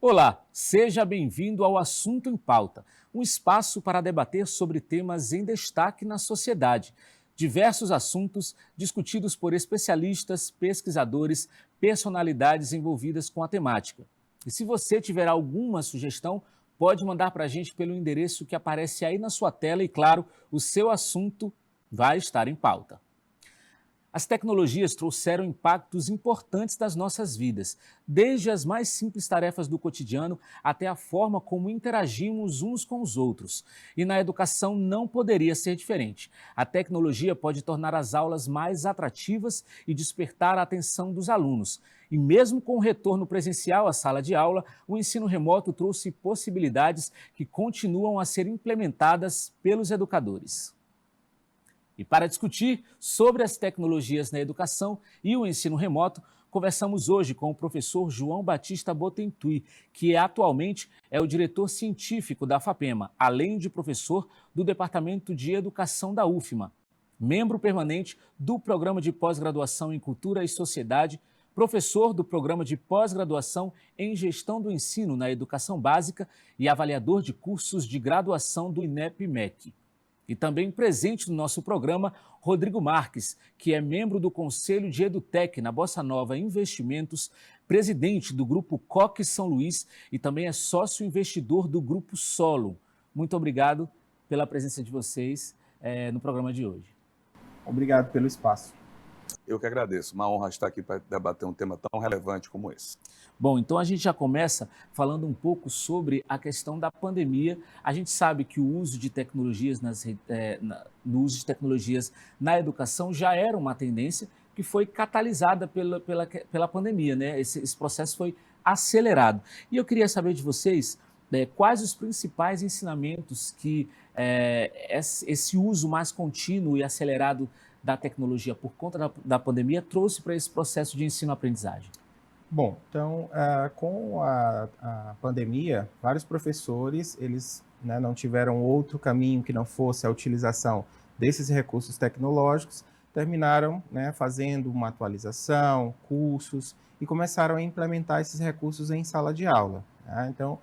Olá, seja bem-vindo ao Assunto em Pauta, um espaço para debater sobre temas em destaque na sociedade. Diversos assuntos discutidos por especialistas, pesquisadores, personalidades envolvidas com a temática. E se você tiver alguma sugestão, pode mandar para a gente pelo endereço que aparece aí na sua tela e, claro, o seu assunto vai estar em pauta. As tecnologias trouxeram impactos importantes das nossas vidas, desde as mais simples tarefas do cotidiano até a forma como interagimos uns com os outros. E na educação não poderia ser diferente. A tecnologia pode tornar as aulas mais atrativas e despertar a atenção dos alunos. E mesmo com o retorno presencial à sala de aula, o ensino remoto trouxe possibilidades que continuam a ser implementadas pelos educadores. E para discutir sobre as tecnologias na educação e o ensino remoto, conversamos hoje com o professor João Batista Botentui, que atualmente é o diretor científico da FAPEMA, além de professor do Departamento de Educação da UFMA, membro permanente do Programa de Pós-Graduação em Cultura e Sociedade, professor do Programa de Pós-Graduação em Gestão do Ensino na Educação Básica e avaliador de cursos de graduação do INEP-MEC. E também presente no nosso programa, Rodrigo Marques, que é membro do Conselho de EduTech na Bossa Nova Investimentos, presidente do Grupo Coque São Luís e também é sócio investidor do Grupo Solo. Muito obrigado pela presença de vocês no programa de hoje. Obrigado pelo espaço. Eu que agradeço. Uma honra estar aqui para debater um tema tão relevante como esse. Bom, então a gente já começa falando um pouco sobre a questão da pandemia. A gente sabe que o uso de tecnologias na educação já era uma tendência que foi catalisada pela pandemia, né? Esse processo foi acelerado. E eu queria saber de vocês quais os principais ensinamentos que esse uso mais contínuo e acelerado da tecnologia por conta da pandemia trouxe para esse processo de ensino-aprendizagem? Bom, então, com a pandemia, vários professores, eles não tiveram outro caminho que não fosse a utilização desses recursos tecnológicos, terminaram fazendo uma atualização, cursos, e começaram a implementar esses recursos em sala de aula. Então,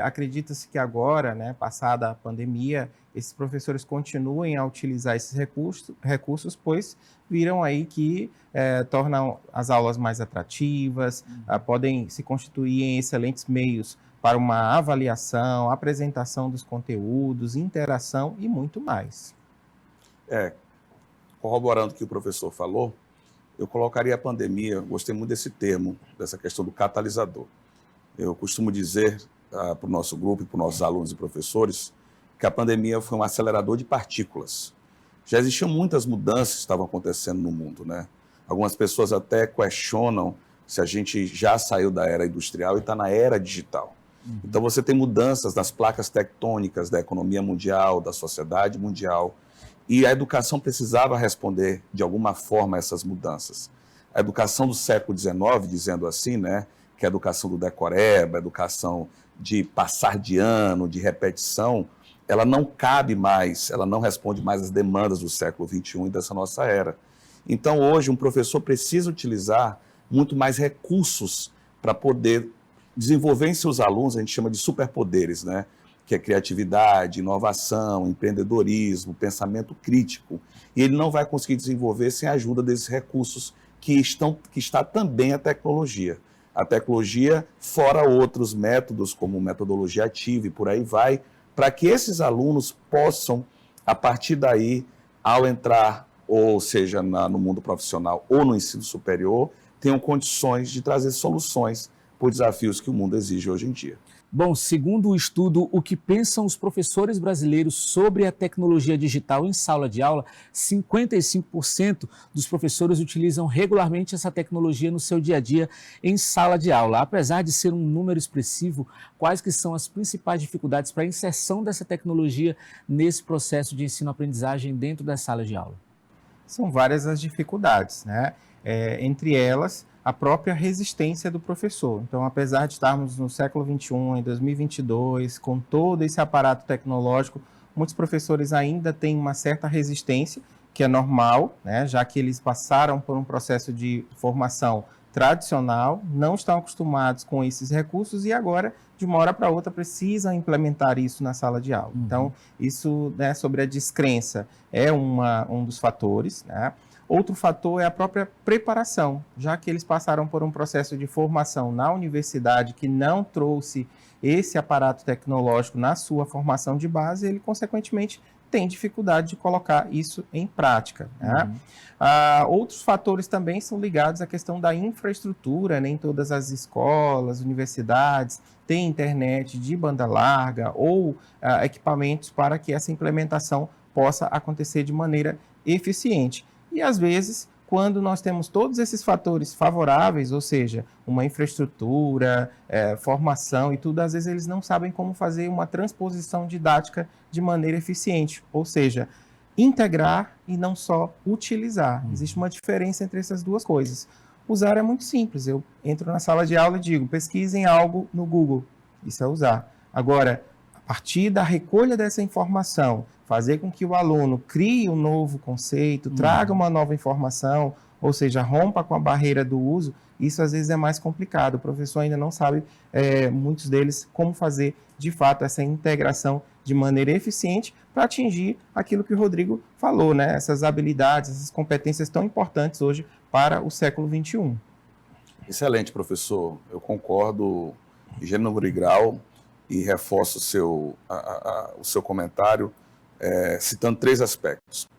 acredita-se que agora, passada a pandemia, esses professores continuem a utilizar esses recursos, pois viram aí que tornam as aulas mais atrativas, podem se constituir em excelentes meios para uma avaliação, apresentação dos conteúdos, interação e muito mais. Corroborando o que o professor falou, eu colocaria a pandemia, gostei muito desse termo, dessa questão do catalisador. Eu costumo dizer para o nosso grupo e para os nossos alunos e professores que a pandemia foi um acelerador de partículas. Já existiam muitas mudanças que estavam acontecendo no mundo, né? Algumas pessoas até questionam se a gente já saiu da era industrial e está na era digital. Então você tem mudanças nas placas tectônicas da economia mundial, da sociedade mundial, e a educação precisava responder de alguma forma a essas mudanças. A educação do século XIX, dizendo assim, que é a educação do decoreba, a educação de passar de ano, de repetição, ela não cabe mais, ela não responde mais às demandas do século XXI e dessa nossa era. Então, hoje, um professor precisa utilizar muito mais recursos para poder desenvolver em seus alunos, a gente chama de superpoderes, que é criatividade, inovação, empreendedorismo, pensamento crítico. E ele não vai conseguir desenvolver sem a ajuda desses recursos que está também a tecnologia. A tecnologia, fora outros métodos, como metodologia ativa e por aí vai, para que esses alunos possam, a partir daí, ao entrar, ou seja, no mundo profissional ou no ensino superior, tenham condições de trazer soluções para os desafios que o mundo exige hoje em dia. Bom, segundo o estudo O que pensam os professores brasileiros sobre a tecnologia digital em sala de aula, 55% dos professores utilizam regularmente essa tecnologia no seu dia a dia em sala de aula. Apesar de ser um número expressivo, quais que são as principais dificuldades para a inserção dessa tecnologia nesse processo de ensino-aprendizagem dentro das salas de aula? São várias as dificuldades, entre elas, a própria resistência do professor. Então, apesar de estarmos no século XXI, em 2022, com todo esse aparato tecnológico, muitos professores ainda têm uma certa resistência, que é normal, já que eles passaram por um processo de formação tradicional, não estão acostumados com esses recursos e agora, de uma hora para outra, precisam implementar isso na sala de aula. Então, isso, né, sobre a descrença é um dos fatores, né? Outro fator é a própria preparação, já que eles passaram por um processo de formação na universidade que não trouxe esse aparato tecnológico na sua formação de base, ele, consequentemente, tem dificuldade de colocar isso em prática, né? Outros fatores também são ligados à questão da infraestrutura. Nem todas as escolas, universidades têm internet de banda larga ou equipamentos para que essa implementação possa acontecer de maneira eficiente. E, às vezes, quando nós temos todos esses fatores favoráveis, ou seja, uma infraestrutura, formação e tudo, às vezes eles não sabem como fazer uma transposição didática de maneira eficiente, ou seja, integrar e não só utilizar. Existe uma diferença entre essas duas coisas. Usar é muito simples, eu entro na sala de aula e digo, pesquisem algo no Google, isso é usar. Agora, a partir da recolha dessa informação, fazer com que o aluno crie um novo conceito, traga uma nova informação, ou seja, rompa com a barreira do uso, isso às vezes é mais complicado. O professor ainda não sabe, muitos deles, como fazer de fato essa integração de maneira eficiente para atingir aquilo que o Rodrigo falou, né? Essas habilidades, essas competências tão importantes hoje para o século XXI. Excelente, professor. Eu concordo em gênero e grau e reforço o seu comentário, citando 3 aspectos.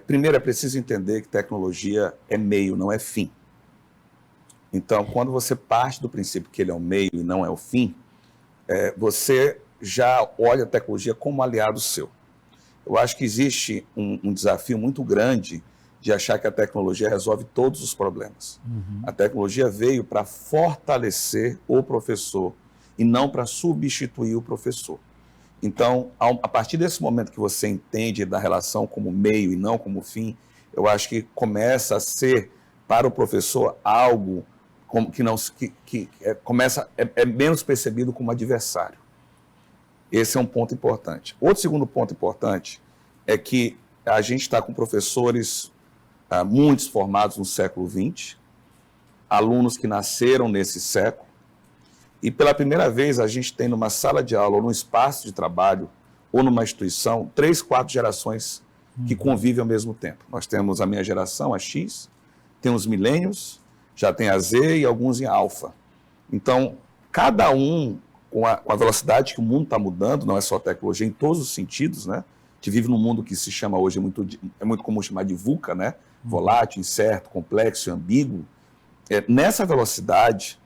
Primeiro, é preciso entender que tecnologia é meio, não é fim. Então, quando você parte do princípio que ele é o meio e não é o fim, você já olha a tecnologia como aliado seu. Eu acho que existe um desafio muito grande de achar que a tecnologia resolve todos os problemas. A tecnologia veio para fortalecer o professor e não para substituir o professor. Então, a partir desse momento que você entende da relação como meio e não como fim, eu acho que começa a ser, para o professor, algo que é menos percebido como adversário. Esse é um ponto importante. Outro segundo ponto importante é que a gente está com professores, muitos formados no século XX, alunos que nasceram nesse século, e pela primeira vez a gente tem numa sala de aula, ou num espaço de trabalho, ou numa instituição, 3, 4 gerações que convivem ao mesmo tempo. Nós temos a minha geração, a X, tem os millennials, já tem a Z e alguns em alfa. Então, cada um, com a velocidade que o mundo está mudando, não é só tecnologia, em todos os sentidos, né? A gente vive num mundo que se chama hoje, é muito comum chamar de VUCA, né? Volátil, incerto, complexo, ambíguo. Nessa velocidade,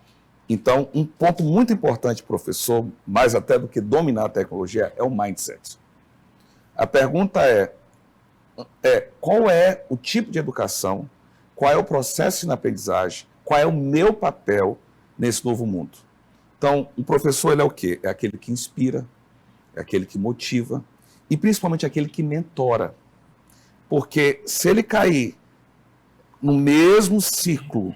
então, um ponto muito importante, professor, mais até do que dominar a tecnologia, é o mindset. A pergunta qual é o tipo de educação, qual é o processo de aprendizagem, qual é o meu papel nesse novo mundo? Então, o professor, ele é o quê? É aquele que inspira, é aquele que motiva e principalmente aquele que mentora. Porque se ele cair no mesmo ciclo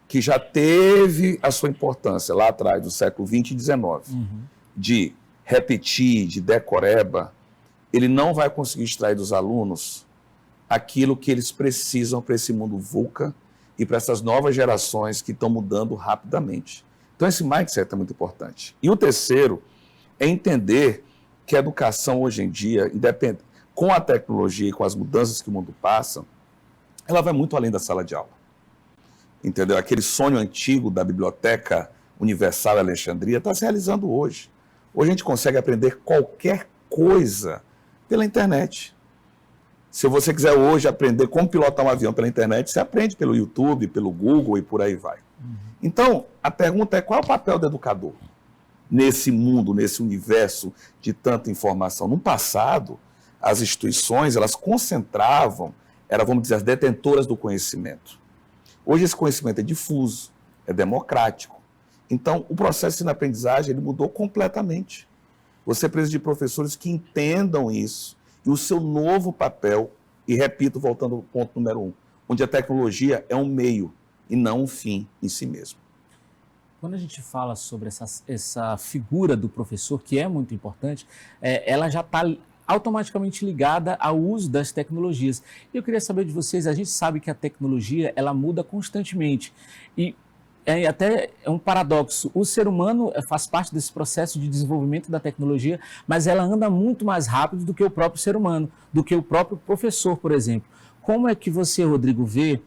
que já teve a sua importância lá atrás, do século XX e XIX, de repetir, de decoreba, ele não vai conseguir extrair dos alunos aquilo que eles precisam para esse mundo VUCA e para essas novas gerações que estão mudando rapidamente. Então, esse mindset é muito importante. E o terceiro é entender que a educação hoje em dia, com a tecnologia e com as mudanças que o mundo passa, ela vai muito além da sala de aula. Entendeu? Aquele sonho antigo da Biblioteca Universal de Alexandria está se realizando hoje. Hoje a gente consegue aprender qualquer coisa pela internet. Se você quiser hoje aprender como pilotar um avião pela internet, você aprende pelo YouTube, pelo Google e por aí vai. Então, a pergunta é: qual é o papel do educador nesse mundo, nesse universo de tanta informação? No passado, as instituições, elas concentravam, vamos dizer, as detentoras do conhecimento. Hoje esse conhecimento é difuso, é democrático. Então, o processo de ensino-aprendizagem ele mudou completamente. Você precisa de professores que entendam isso e o seu novo papel, e repito, voltando ao ponto número 1, onde a tecnologia é um meio e não um fim em si mesmo. Quando a gente fala sobre essa figura do professor, que é muito importante, ela já está automaticamente ligada ao uso das tecnologias. E eu queria saber de vocês, a gente sabe que a tecnologia, ela muda constantemente e até é um paradoxo, o ser humano faz parte desse processo de desenvolvimento da tecnologia, mas ela anda muito mais rápido do que o próprio ser humano, do que o próprio professor, por exemplo. Como é que você, Rodrigo, vê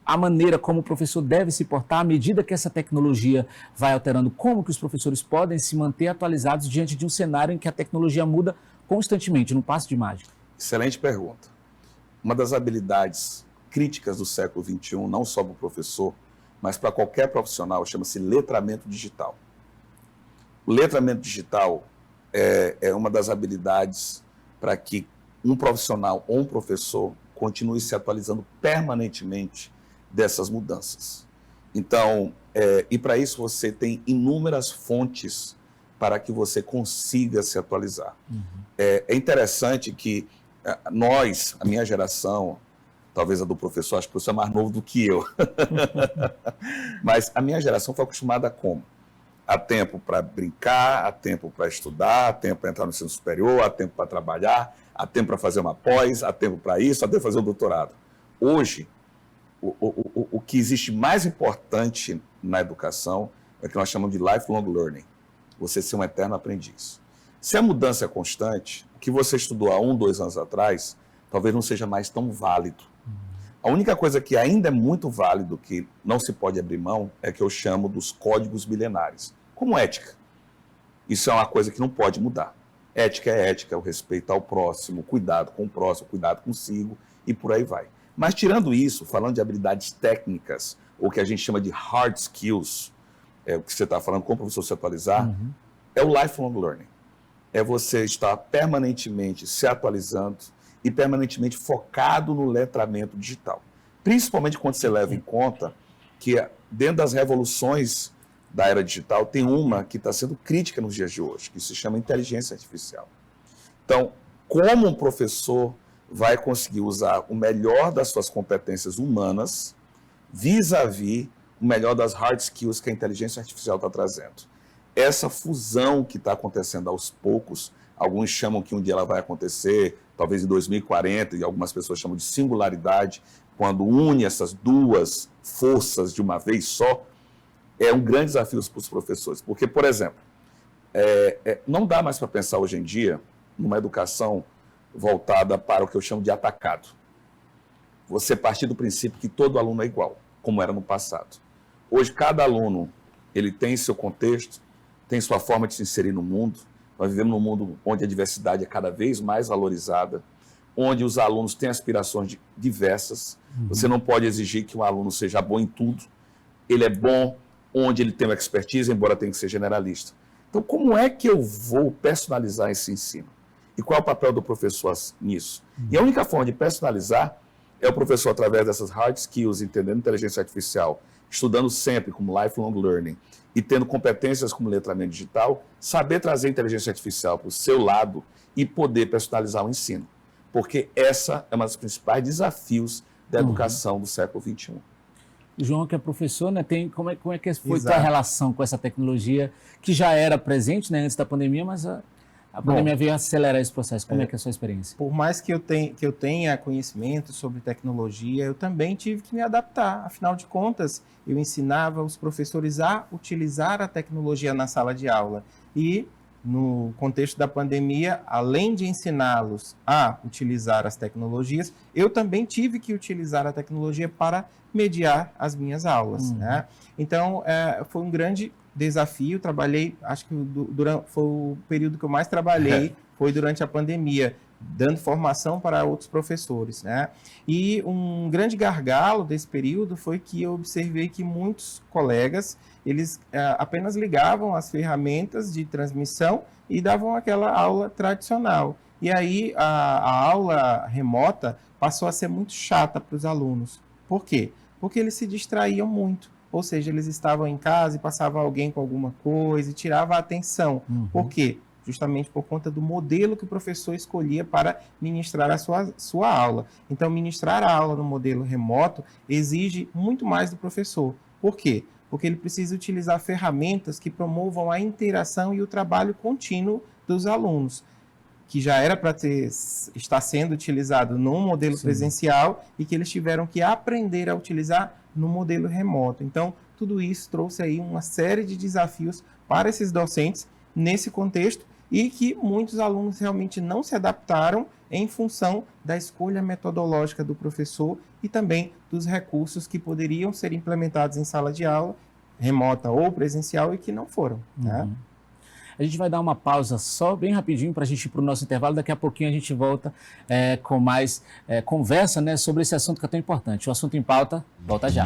a maneira como o professor deve se portar à medida que essa tecnologia vai alterando? Como que os professores podem se manter atualizados diante de um cenário em que a tecnologia muda constantemente, num passe de mágica? Excelente pergunta. Uma das habilidades críticas do século XXI, não só para o professor, mas para qualquer profissional, chama-se letramento digital. O letramento digital é uma das habilidades para que um profissional ou um professor continue se atualizando permanentemente dessas mudanças. Então, e para isso você tem inúmeras fontes para que você consiga se atualizar. Uhum. É interessante que nós, a minha geração, talvez a do professor, acho que o professor é mais novo do que eu, mas a minha geração foi acostumada a como? Há tempo para brincar, há tempo para estudar, há tempo para entrar no ensino superior, há tempo para trabalhar, há tempo para fazer uma pós, há tempo para isso, há tempo para fazer um doutorado. Hoje, o que existe mais importante na educação é o que nós chamamos de lifelong learning, você ser um eterno aprendiz. Se a mudança é constante, o que você estudou há 1, 2 anos atrás, talvez não seja mais tão válido. A única coisa que ainda é muito válido, que não se pode abrir mão, é que eu chamo dos códigos milenares, como ética. Isso é uma coisa que não pode mudar. Ética é ética, o respeito ao próximo, cuidado com o próximo, cuidado consigo, e por aí vai. Mas tirando isso, falando de habilidades técnicas, ou que a gente chama de hard skills, o que você está falando, como o professor se atualizar, é o lifelong learning. É você estar permanentemente se atualizando e permanentemente focado no letramento digital. Principalmente quando você leva em conta que dentro das revoluções da era digital tem uma que está sendo crítica nos dias de hoje, que se chama inteligência artificial. Então, como um professor vai conseguir usar o melhor das suas competências humanas vis-à-vis o melhor das hard skills que a inteligência artificial está trazendo? Essa fusão que está acontecendo aos poucos, alguns chamam que um dia ela vai acontecer, talvez em 2040, e algumas pessoas chamam de singularidade, quando une essas duas forças de uma vez só, é um grande desafio para os professores. Porque, por exemplo, não dá mais para pensar hoje em dia numa educação voltada para o que eu chamo de atacado. Você partir do princípio que todo aluno é igual, como era no passado. Hoje, cada aluno ele tem seu contexto, tem sua forma de se inserir no mundo. Nós vivemos num mundo onde a diversidade é cada vez mais valorizada, onde os alunos têm aspirações diversas. Você não pode exigir que um aluno seja bom em tudo. Ele é bom onde ele tem uma expertise, embora tenha que ser generalista. Então, como é que eu vou personalizar esse ensino? E qual é o papel do professor nisso? E a única forma de personalizar é o professor, através dessas hard skills, entendendo inteligência artificial, estudando sempre como lifelong learning e tendo competências como letramento digital, saber trazer inteligência artificial para o seu lado e poder personalizar o ensino. Porque essa é um dos principais desafios da educação do século XXI. João, que é professor, né, como é que foi a relação com essa tecnologia que já era presente, né, antes da pandemia, mas a pandemia veio acelerar esse processo. Como é que é a sua experiência? Por mais que eu tenha conhecimento sobre tecnologia, eu também tive que me adaptar. Afinal de contas, eu ensinava os professores a utilizar a tecnologia na sala de aula. E, no contexto da pandemia, além de ensiná-los a utilizar as tecnologias, eu também tive que utilizar a tecnologia para mediar as minhas aulas. Né? Então, foi um grande desafio. Trabalhei, acho que foi o período que eu mais trabalhei, foi durante a pandemia, dando formação para outros professores. Né? E um grande gargalo desse período foi que eu observei que muitos colegas, eles apenas ligavam as ferramentas de transmissão e davam aquela aula tradicional. E aí a aula remota passou a ser muito chata para os alunos. Por quê? Porque eles se distraíam muito. Ou seja, eles estavam em casa e passava alguém com alguma coisa e tirava a atenção. Por quê? Justamente por conta do modelo que o professor escolhia para ministrar a sua aula. Então, ministrar a aula no modelo remoto exige muito mais do professor. Por quê? Porque ele precisa utilizar ferramentas que promovam a interação e o trabalho contínuo dos alunos. que já era para estar sendo utilizado num modelo presencial e que eles tiveram que aprender a utilizar no modelo remoto. Então, tudo isso trouxe aí uma série de desafios para esses docentes nesse contexto e que muitos alunos realmente não se adaptaram em função da escolha metodológica do professor e também dos recursos que poderiam ser implementados em sala de aula, remota ou presencial, e que não foram. Né? A gente vai dar uma pausa só bem rapidinho para a gente ir para o nosso intervalo. Daqui a pouquinho a gente volta com mais conversa, né, sobre esse assunto que é tão importante. O Assunto em Pauta volta já.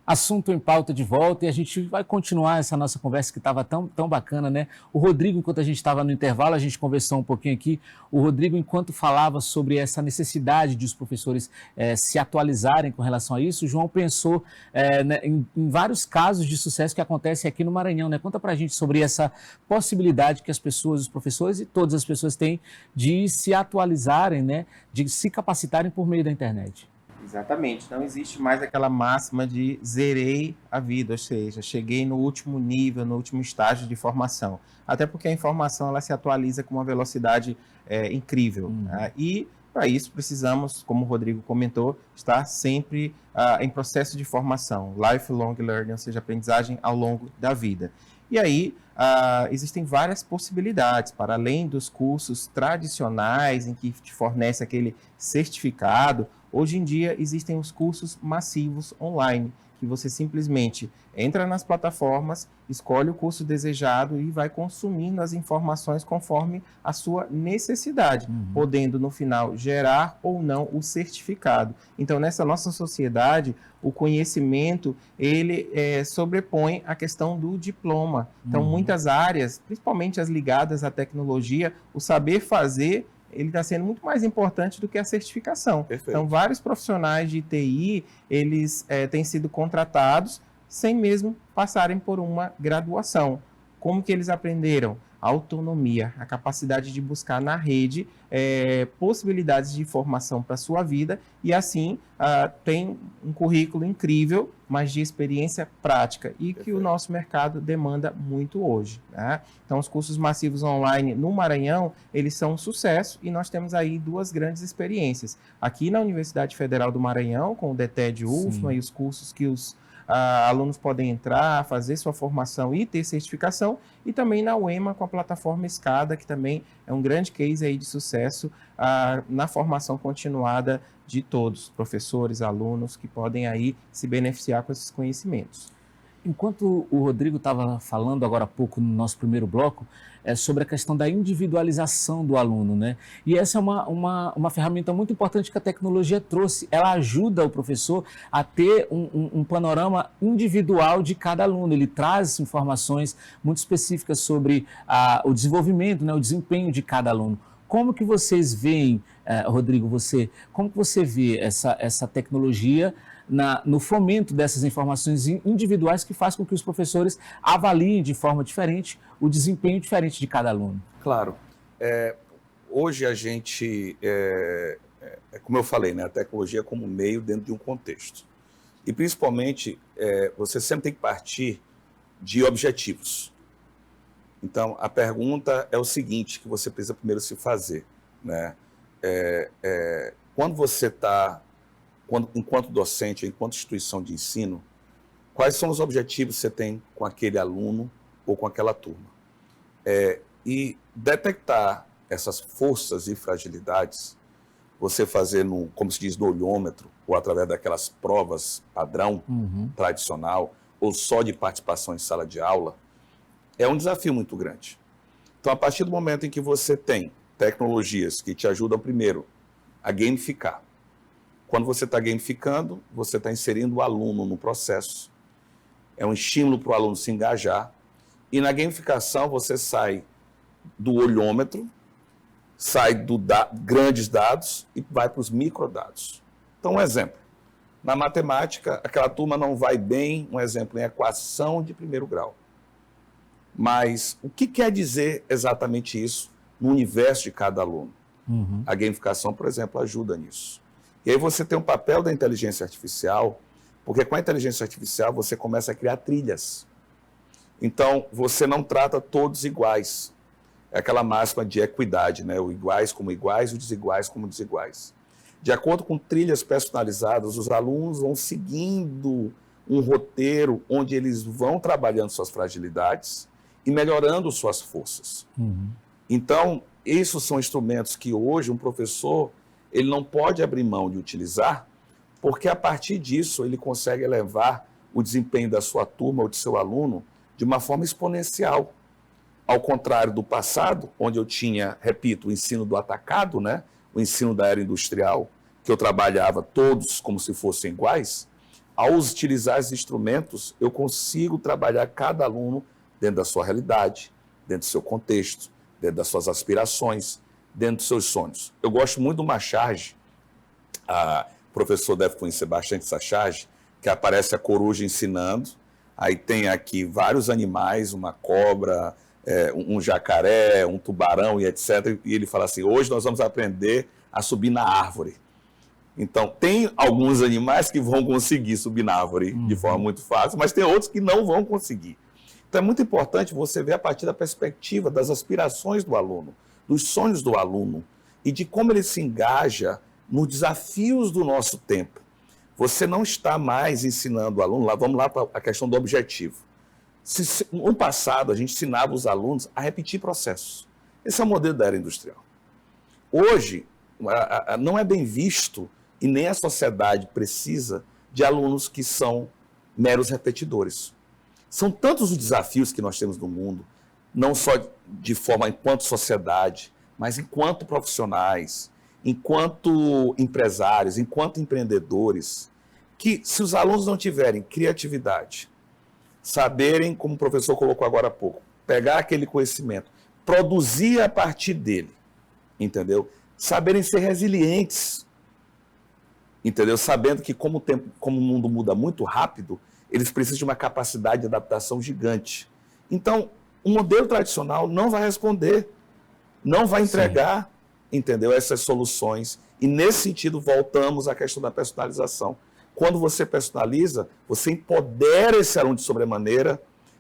Assunto em Pauta de volta, e a gente vai continuar essa nossa conversa que estava tão bacana, né? O Rodrigo, enquanto a gente estava no intervalo, a gente conversou um pouquinho aqui, o Rodrigo, enquanto falava sobre essa necessidade de os professores se atualizarem com relação a isso, o João pensou né, em vários casos de sucesso que acontecem aqui no Maranhão, né? Conta pra gente sobre essa possibilidade que as pessoas, os professores e todas as pessoas têm de se atualizarem, né? De se capacitarem por meio da internet. Exatamente, não existe mais aquela máxima de zerei a vida, ou seja, cheguei no último nível, no último estágio de formação. Até porque a informação ela se atualiza com uma velocidade incrível. Né? E para isso precisamos, como o Rodrigo comentou, estar sempre em processo de formação, lifelong learning, ou seja, aprendizagem ao longo da vida. E aí, existem várias possibilidades, para além dos cursos tradicionais, em que te fornece aquele certificado. Hoje em dia, existem os cursos massivos online, que você simplesmente entra nas plataformas, escolhe o curso desejado e vai consumindo as informações conforme a sua necessidade, podendo, no final, gerar ou não o certificado. Então, nessa nossa sociedade, o conhecimento, ele sobrepõe a questão do diploma. Então, muitas áreas, principalmente as ligadas à tecnologia, o saber fazer, ele está sendo muito mais importante do que a certificação. Perfeito. Então, vários profissionais de TI, eles têm sido contratados sem mesmo passarem por uma graduação. Como que eles aprenderam? A autonomia, a capacidade de buscar na rede possibilidades de formação para a sua vida e assim tem um currículo incrível, mas de experiência prática e que o nosso mercado demanda muito hoje. Né? Então, os cursos massivos online no Maranhão, eles são um sucesso e nós temos aí duas grandes experiências. Aqui na Universidade Federal do Maranhão, com o DETED UFMA e os cursos que os alunos podem entrar, fazer sua formação e ter certificação, e também na UEMA com a plataforma Escada, que também é um grande case aí de sucesso na formação continuada de todos, professores, alunos, que podem aí se beneficiar com esses conhecimentos. Enquanto o Rodrigo estava falando agora há pouco no nosso primeiro bloco, sobre a questão da individualização do aluno, né? E essa é uma ferramenta muito importante que a tecnologia trouxe. Ela ajuda o professor a ter um panorama individual de cada aluno. Ele traz informações muito específicas sobre o desenvolvimento, né, o desempenho de cada aluno. Como que vocês veem, Rodrigo, como que você vê essa tecnologia no fomento dessas informações individuais que faz com que os professores avaliem de forma diferente o desempenho diferente de cada aluno? Claro. Hoje a gente, como eu falei, né, a tecnologia como meio dentro de um contexto. E principalmente, você sempre tem que partir de objetivos. Então, a pergunta é o seguinte, que você precisa primeiro se fazer. Né? Quando você está, enquanto docente, enquanto instituição de ensino, quais são os objetivos que você tem com aquele aluno ou com aquela turma? E detectar essas forças e fragilidades, você fazer, como se diz, no olhômetro, ou através daquelas provas padrão, tradicional, ou só de participação em sala de aula, é um desafio muito grande. Então, a partir do momento em que você tem tecnologias que te ajudam, primeiro, a gamificar. Quando você está gamificando, você está inserindo o aluno no processo. É um estímulo para o aluno se engajar. E na gamificação, você sai do olhômetro, sai do grandes dados e vai para os microdados. Então, um exemplo. Na matemática, aquela turma não vai bem, um exemplo, em equação de primeiro grau. Mas o que quer dizer exatamente isso no universo de cada aluno. A gamificação, por exemplo, ajuda nisso. E aí você tem um papel da inteligência artificial, porque com a inteligência artificial você começa a criar trilhas. Então, você não trata todos iguais. É aquela máxima de equidade, né? O iguais como iguais, o desiguais como desiguais. De acordo com trilhas personalizadas, os alunos vão seguindo um roteiro onde eles vão trabalhando suas fragilidades e melhorando suas forças. Então, esses são instrumentos que hoje um professor ele não pode abrir mão de utilizar, porque a partir disso ele consegue elevar o desempenho da sua turma ou de seu aluno de uma forma exponencial. Ao contrário do passado, onde eu tinha, repito, o ensino do atacado, né? O ensino da era industrial, que eu trabalhava todos como se fossem iguais, ao utilizar esses instrumentos, eu consigo trabalhar cada aluno dentro da sua realidade, dentro do seu contexto, dentro das suas aspirações, dentro dos seus sonhos. Eu gosto muito de uma charge, o professor deve conhecer bastante essa charge, que aparece a coruja ensinando, aí tem aqui vários animais, uma cobra, um jacaré, um tubarão e etc. E ele fala assim, hoje nós vamos aprender a subir na árvore. Então, tem alguns animais que vão conseguir subir na árvore de forma muito fácil, mas tem outros que não vão conseguir. Então, é muito importante você ver a partir da perspectiva das aspirações do aluno, dos sonhos do aluno e de como ele se engaja nos desafios do nosso tempo. Você não está mais ensinando o aluno, vamos lá para a questão do objetivo. No passado, a gente ensinava os alunos a repetir processos. Esse é o modelo da era industrial. Hoje, não é bem visto e nem a sociedade precisa de alunos que são meros repetidores. São tantos os desafios que nós temos no mundo, não só de forma enquanto sociedade, mas enquanto profissionais, enquanto empresários, enquanto empreendedores, que se os alunos não tiverem criatividade, saberem, como o professor colocou agora há pouco, pegar aquele conhecimento, produzir a partir dele, entendeu? Saberem ser resilientes, entendeu? Sabendo que como o mundo muda muito rápido, eles precisam de uma capacidade de adaptação gigante. Então, o modelo tradicional não vai responder, não vai entregar, entendeu? Essas soluções. E nesse sentido, voltamos à questão da personalização. Quando você personaliza, você empodera esse aluno de sobremaneira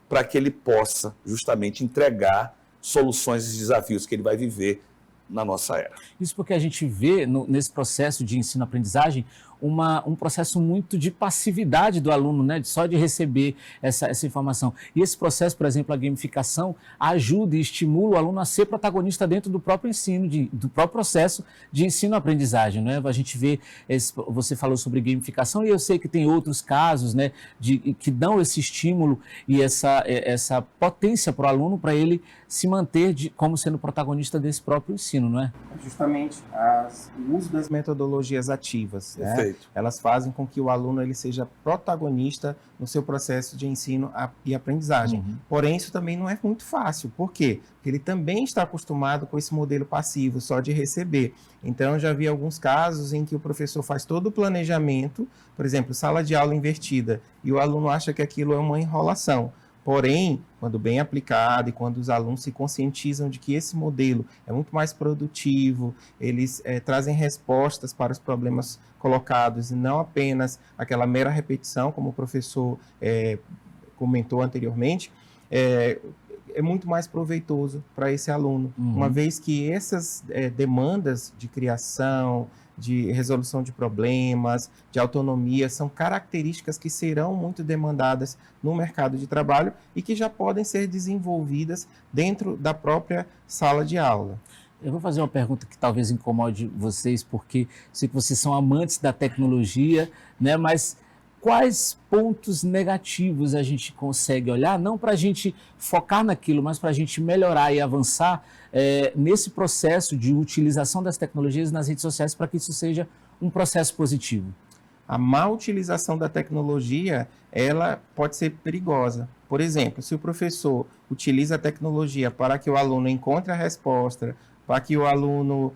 para que ele possa justamente entregar soluções e desafios que ele vai viver na nossa era. Isso porque a gente vê nesse processo de ensino-aprendizagem um processo muito de passividade do aluno, né? Só de receber essa informação. E esse processo, por exemplo, a gamificação, ajuda e estimula o aluno a ser protagonista dentro do próprio ensino, do próprio processo de ensino-aprendizagem, né? A gente vê, você falou sobre gamificação e eu sei que tem outros casos, né, que dão esse estímulo e essa potência para o aluno, para ele se manter como sendo protagonista desse próprio ensino, não é? Justamente o uso das metodologias ativas, né? Elas fazem com que o aluno ele seja protagonista no seu processo de ensino e aprendizagem. Porém, isso também não é muito fácil. Por quê? Porque ele também está acostumado com esse modelo passivo, só de receber. Então, eu já vi alguns casos em que o professor faz todo o planejamento, por exemplo, sala de aula invertida, e o aluno acha que aquilo é uma enrolação. Porém, quando bem aplicado e quando os alunos se conscientizam de que esse modelo é muito mais produtivo, eles trazem respostas para os problemas colocados e não apenas aquela mera repetição, como o professor comentou anteriormente, é muito mais proveitoso para esse aluno, uma vez que essas demandas de criação, de resolução de problemas, de autonomia, são características que serão muito demandadas no mercado de trabalho e que já podem ser desenvolvidas dentro da própria sala de aula. Eu vou fazer uma pergunta que talvez incomode vocês, porque sei que vocês são amantes da tecnologia, né? Mas quais pontos negativos a gente consegue olhar, não para a gente focar naquilo, mas para a gente melhorar e avançar nesse processo de utilização das tecnologias nas redes sociais para que isso seja um processo positivo? A má utilização da tecnologia, ela pode ser perigosa. Por exemplo, se o professor utiliza a tecnologia para que o aluno encontre a resposta para que o aluno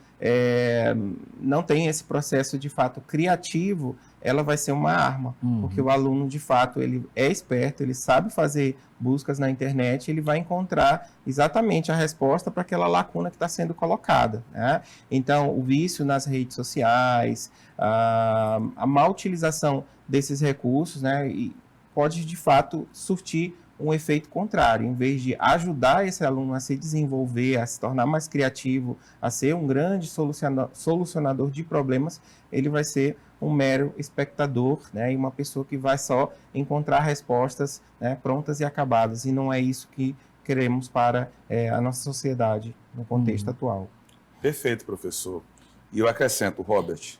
não tenha esse processo de fato criativo, ela vai ser uma arma, porque o aluno de fato ele é esperto, ele sabe fazer buscas na internet, ele vai encontrar exatamente a resposta para aquela lacuna que está sendo colocada, né? Então, o vício nas redes sociais, a má utilização desses recursos, né, pode de fato surtir um efeito contrário. Em vez de ajudar esse aluno a se desenvolver, a se tornar mais criativo, a ser um grande solucionador de problemas, ele vai ser um mero espectador, né, e uma pessoa que vai só encontrar respostas, né, prontas e acabadas. E não é isso que queremos para a nossa sociedade no contexto atual. Perfeito, professor. E eu acrescento, Robert,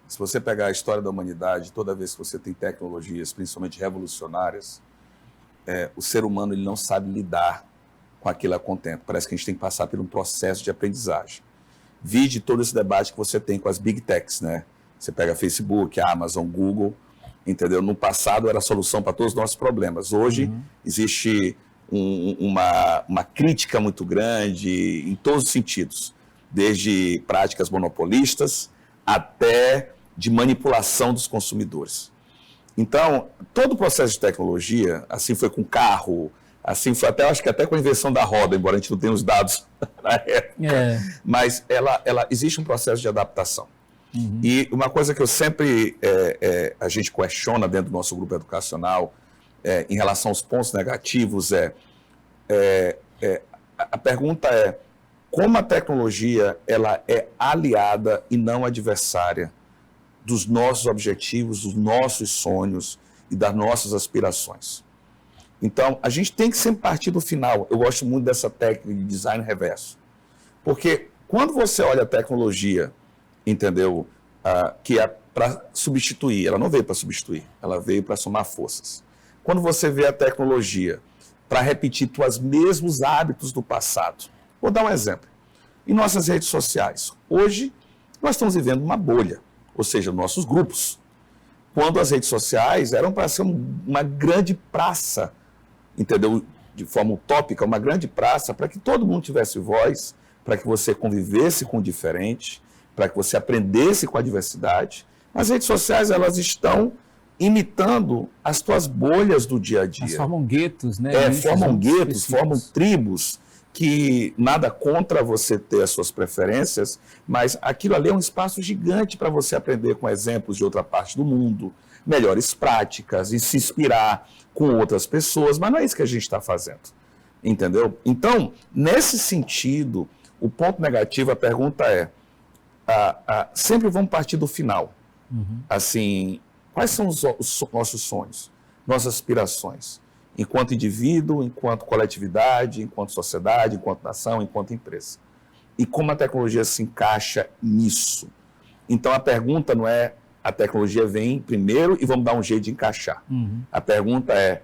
se você pegar a história da humanidade, toda vez que você tem tecnologias, principalmente revolucionárias, o ser humano ele não sabe lidar com aquilo a contento. Parece que a gente tem que passar por um processo de aprendizagem. Vide todo esse debate que você tem com as Big Techs, né? Você pega Facebook, Amazon, Google, entendeu? No passado era a solução para todos os nossos problemas. Hoje existe uma crítica muito grande em todos os sentidos, desde práticas monopolistas até de manipulação dos consumidores. Então, todo o processo de tecnologia, assim foi com carro, assim foi até, acho que até com a invenção da roda, embora a gente não tenha os dados na época, mas existe um processo de adaptação. E uma coisa que eu sempre, a gente questiona dentro do nosso grupo educacional, em relação aos pontos negativos, a pergunta é, como a tecnologia ela é aliada e não adversária dos nossos objetivos, dos nossos sonhos e das nossas aspirações. Então, a gente tem que sempre partir do final. Eu gosto muito dessa técnica de design reverso. Porque quando você olha a tecnologia, entendeu, que é para substituir, ela não veio para substituir, ela veio para somar forças. Quando você vê a tecnologia para repetir os mesmos hábitos do passado. Vou dar um exemplo. Em nossas redes sociais, hoje nós estamos vivendo uma bolha, ou seja, nossos grupos. Quando as redes sociais eram para ser uma grande praça, entendeu? De forma utópica, uma grande praça para que todo mundo tivesse voz, para que você convivesse com o diferente, para que você aprendesse com a diversidade. As redes sociais, elas estão imitando as tuas bolhas do dia a dia. Elas formam guetos, né? Formam guetos, formam tribos, que nada contra você ter as suas preferências, mas aquilo ali é um espaço gigante para você aprender com exemplos de outra parte do mundo, melhores práticas e se inspirar com outras pessoas, mas não é isso que a gente está fazendo, entendeu? Então, nesse sentido, o ponto negativo, a pergunta é, sempre vamos partir do final. Assim, quais são os nossos sonhos, nossas aspirações? Enquanto indivíduo, enquanto coletividade, enquanto sociedade, enquanto nação, enquanto empresa. E como a tecnologia se encaixa nisso? Então, a pergunta não é a tecnologia vem primeiro e vamos dar um jeito de encaixar. A pergunta é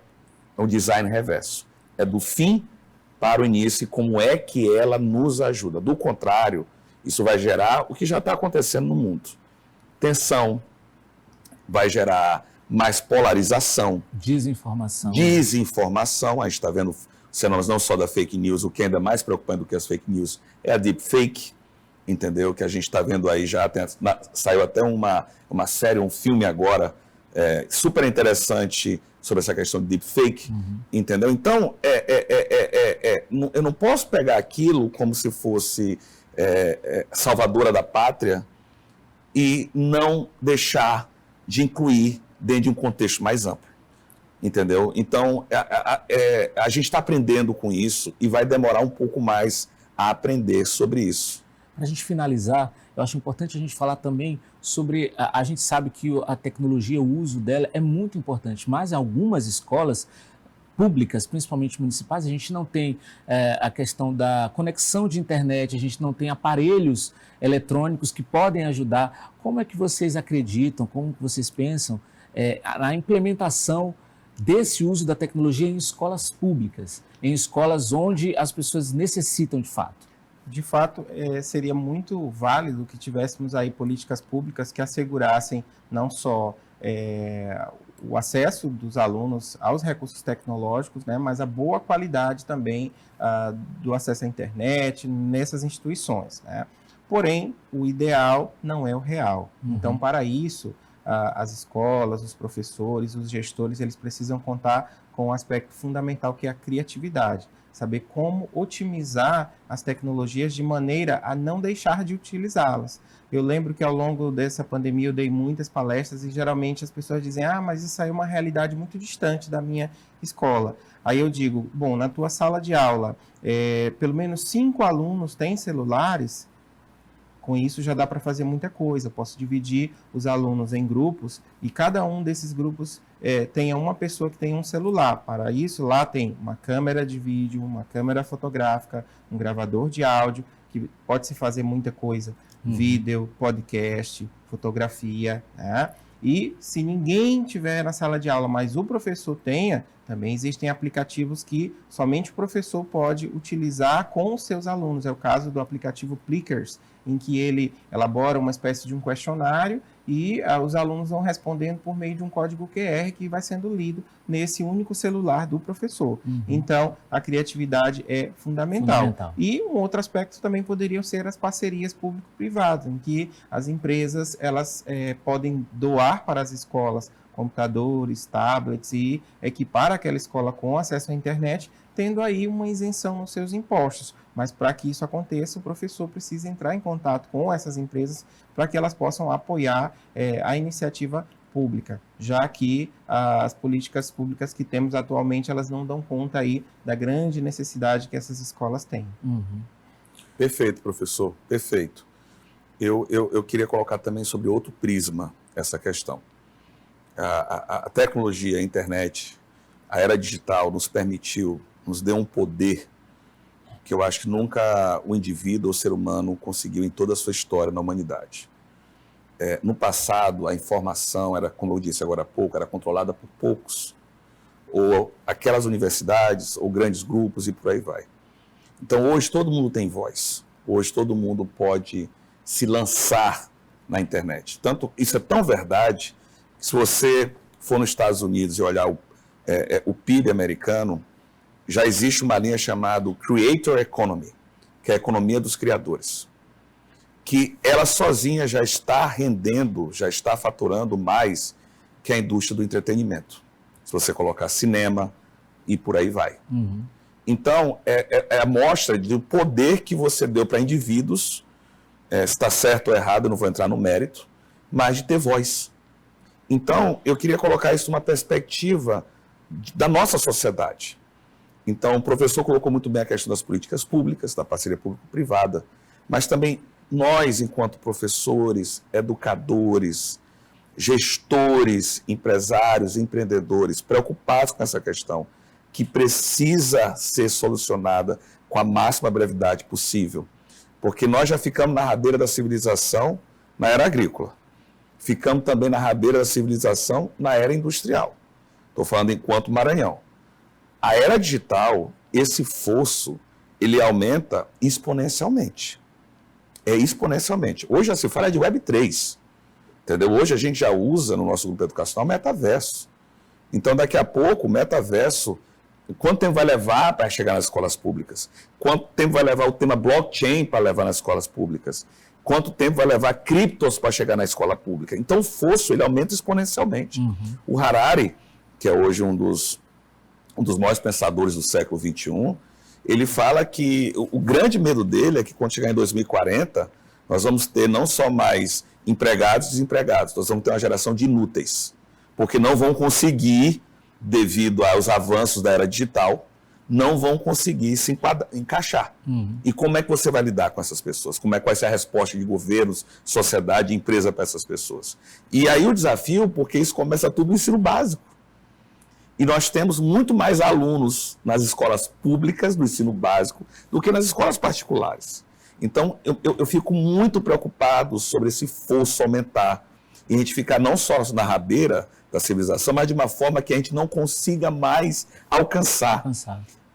o design reverso. É do fim para o início e como é que ela nos ajuda. Do contrário, isso vai gerar o que já está acontecendo no mundo. Tensão, vai gerar mais polarização. Desinformação. Desinformação. A gente está vendo cenas não só da fake news, o que ainda é mais preocupante do que as fake news é a deepfake, entendeu? Que a gente está vendo aí já, saiu até uma série, um filme agora, super interessante sobre essa questão de deepfake, entendeu? Então, eu não posso pegar aquilo como se fosse salvadora da pátria e não deixar de incluir dentro de um contexto mais amplo, entendeu? Então, a gente está aprendendo com isso e vai demorar um pouco mais a aprender sobre isso. Para a gente finalizar, eu acho importante a gente falar também sobre, a gente sabe que a tecnologia, o uso dela é muito importante, mas em algumas escolas públicas, principalmente municipais, a gente não tem a questão da conexão de internet, a gente não tem aparelhos eletrônicos que podem ajudar. Como é que vocês acreditam, como vocês pensam na implementação desse uso da tecnologia em escolas públicas, em escolas onde as pessoas necessitam de fato? De fato, seria muito válido que tivéssemos aí políticas públicas que assegurassem não só o acesso dos alunos aos recursos tecnológicos, né, mas a boa qualidade também do acesso à internet nessas instituições, né? Porém, o ideal não é o real. Então, para isso, as escolas, os professores, os gestores, eles precisam contar com um aspecto fundamental que é a criatividade. Saber como otimizar as tecnologias de maneira a não deixar de utilizá-las. Eu lembro que ao longo dessa pandemia eu dei muitas palestras e geralmente as pessoas dizem, mas isso aí é uma realidade muito distante da minha escola. Aí eu digo, bom, na tua sala de aula, pelo menos 5 alunos têm celulares. Com isso já dá para fazer muita coisa. Eu posso dividir os alunos em grupos e cada um desses grupos tenha uma pessoa que tem um celular. Para isso, lá tem uma câmera de vídeo, uma câmera fotográfica, um gravador de áudio, que pode-se fazer muita coisa. Vídeo, podcast, fotografia, né? E se ninguém tiver na sala de aula, mas o professor tenha, também existem aplicativos que somente o professor pode utilizar com os seus alunos. É o caso do aplicativo Plickers, em que ele elabora uma espécie de um questionário e os alunos vão respondendo por meio de um código QR que vai sendo lido nesse único celular do professor. Então, a criatividade é fundamental. E um outro aspecto também poderiam ser as parcerias público-privadas, em que as empresas elas podem doar para as escolas computadores, tablets e equipar aquela escola com acesso à internet, tendo aí uma isenção nos seus impostos. Mas para que isso aconteça, o professor precisa entrar em contato com essas empresas para que elas possam apoiar a iniciativa pública, já que as políticas públicas que temos atualmente, elas não dão conta aí da grande necessidade que essas escolas têm. Perfeito, professor, perfeito. Eu queria colocar também sobre outro prisma essa questão. A tecnologia, a internet, a era digital nos permitiu, nos deu um poder que eu acho que nunca o indivíduo ou o ser humano conseguiu em toda a sua história na humanidade. No passado, a informação era, como eu disse agora há pouco, era controlada por poucos, ou aquelas universidades, ou grandes grupos e por aí vai. Então, hoje todo mundo tem voz. Hoje todo mundo pode se lançar na internet. Isso é tão verdade que se você for nos Estados Unidos e olhar o PIB americano, já existe uma linha chamada Creator Economy, que é a economia dos criadores, que ela sozinha já está rendendo, já está faturando mais que a indústria do entretenimento. Se você colocar cinema e por aí vai. Então, é a mostra do poder que você deu para indivíduos, se está certo ou errado, eu não vou entrar no mérito, mas de ter voz. Então, eu queria colocar isso numa perspectiva da nossa sociedade. Então, o professor colocou muito bem a questão das políticas públicas, da parceria público-privada, mas também nós, enquanto professores, educadores, gestores, empresários, empreendedores, preocupados com essa questão, que precisa ser solucionada com a máxima brevidade possível. Porque nós já ficamos na rabeira da civilização na era agrícola. Ficamos também na rabeira da civilização na era industrial. Estou falando enquanto Maranhão. A era digital, esse fosso, ele aumenta exponencialmente. Exponencialmente. Hoje já se fala de Web3. Entendeu? Hoje a gente já usa no nosso grupo educacional metaverso. Então, daqui a pouco, o metaverso, quanto tempo vai levar para chegar nas escolas públicas? Quanto tempo vai levar o tema blockchain para levar nas escolas públicas? Quanto tempo vai levar criptos para chegar na escola pública? Então, o fosso, ele aumenta exponencialmente. O Harari, que é hoje um dos maiores pensadores do século XXI, ele fala que o grande medo dele é que quando chegar em 2040, nós vamos ter não só mais empregados e desempregados, nós vamos ter uma geração de inúteis, porque não vão conseguir, devido aos avanços da era digital, não vão conseguir se encaixar. E como é que você vai lidar com essas pessoas? Como é que vai ser a resposta de governos, sociedade, empresa para essas pessoas? E aí o desafio, porque isso começa tudo no ensino básico. E nós temos muito mais alunos nas escolas públicas do ensino básico do que nas escolas particulares. Então, eu fico muito preocupado sobre esse fosso aumentar e a gente ficar não só na rabeira da civilização, mas de uma forma que a gente não consiga mais alcançar.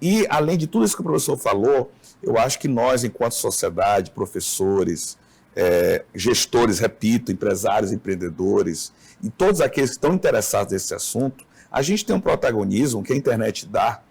E, além de tudo isso que o professor falou, eu acho que nós, enquanto sociedade, professores, gestores, repito, empresários, empreendedores e todos aqueles que estão interessados nesse assunto, a gente tem um protagonismo que a internet dá,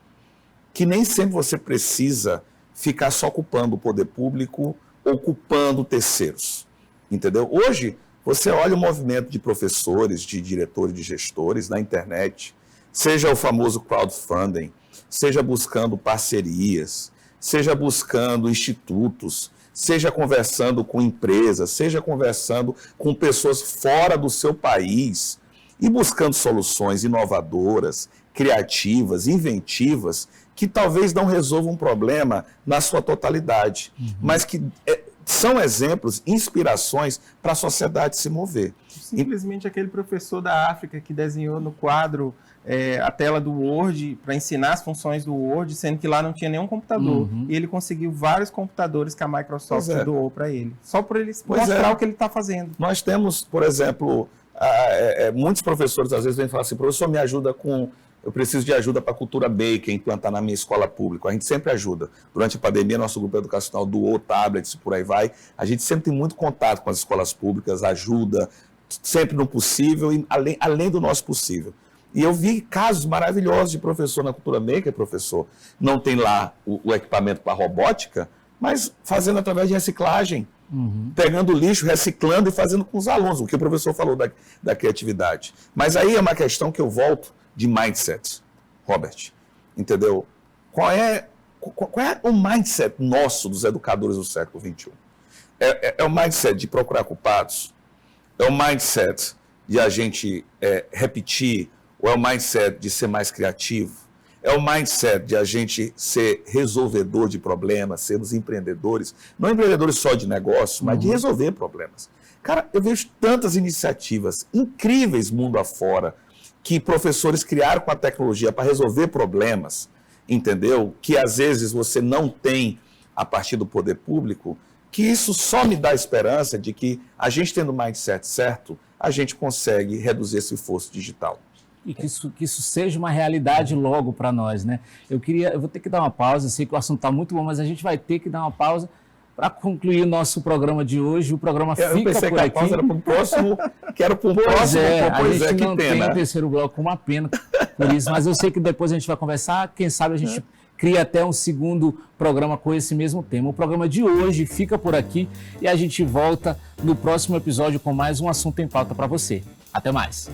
que nem sempre você precisa ficar só culpando o poder público ou culpando terceiros, entendeu? Hoje, você olha o movimento de professores, de diretores, de gestores na internet, seja o famoso crowdfunding, seja buscando parcerias, seja buscando institutos, seja conversando com empresas, seja conversando com pessoas fora do seu país e buscando soluções inovadoras, criativas, inventivas, que talvez não resolvam um problema na sua totalidade, mas que são exemplos, inspirações para a sociedade se mover. Simplesmente aquele professor da África que desenhou no quadro a tela do Word para ensinar as funções do Word, sendo que lá não tinha nenhum computador. E ele conseguiu vários computadores que a Microsoft doou para ele. Só para ele mostrar o que ele está fazendo. Nós temos, por exemplo, muitos professores às vezes vêm falar assim, professor, me ajuda com... Eu preciso de ajuda para a cultura Baker, implantar na minha escola pública. A gente sempre ajuda. Durante a pandemia, nosso grupo educacional doou tablets e por aí vai. A gente sempre tem muito contato com as escolas públicas, ajuda, sempre no possível e além do nosso possível. E eu vi casos maravilhosos de professor na cultura Maker, professor. Não tem lá o equipamento para robótica, mas fazendo através de reciclagem. Pegando lixo, reciclando e fazendo com os alunos, o que o professor falou da criatividade. Mas aí é uma questão que eu volto de mindset, Robert, entendeu? Qual é o mindset nosso dos educadores do século XXI? É o mindset de procurar culpados? É o mindset de a gente repetir? Ou é o mindset de ser mais criativo? É o mindset de a gente ser resolvedor de problemas, sermos empreendedores, não empreendedores só de negócio, mas de resolver problemas. Cara, eu vejo tantas iniciativas incríveis mundo afora, que professores criaram com a tecnologia para resolver problemas, entendeu? Que às vezes você não tem a partir do poder público, que isso só me dá esperança de que a gente tendo o mindset certo, a gente consegue reduzir esse esforço digital. E que isso seja uma realidade logo para nós, né? Eu vou ter que dar uma pausa, sei que o assunto está muito bom, mas a gente vai ter que dar uma pausa para concluir o nosso programa de hoje. O programa fica por aqui. Eu pensei que a pausa era para o próximo, que era para o próximo. A gente não tem o terceiro bloco, uma pena por isso, mas eu sei que depois a gente vai conversar, quem sabe a gente cria até um segundo programa com esse mesmo tema. O programa de hoje fica por aqui e a gente volta no próximo episódio com mais um assunto em pauta para você. Até mais!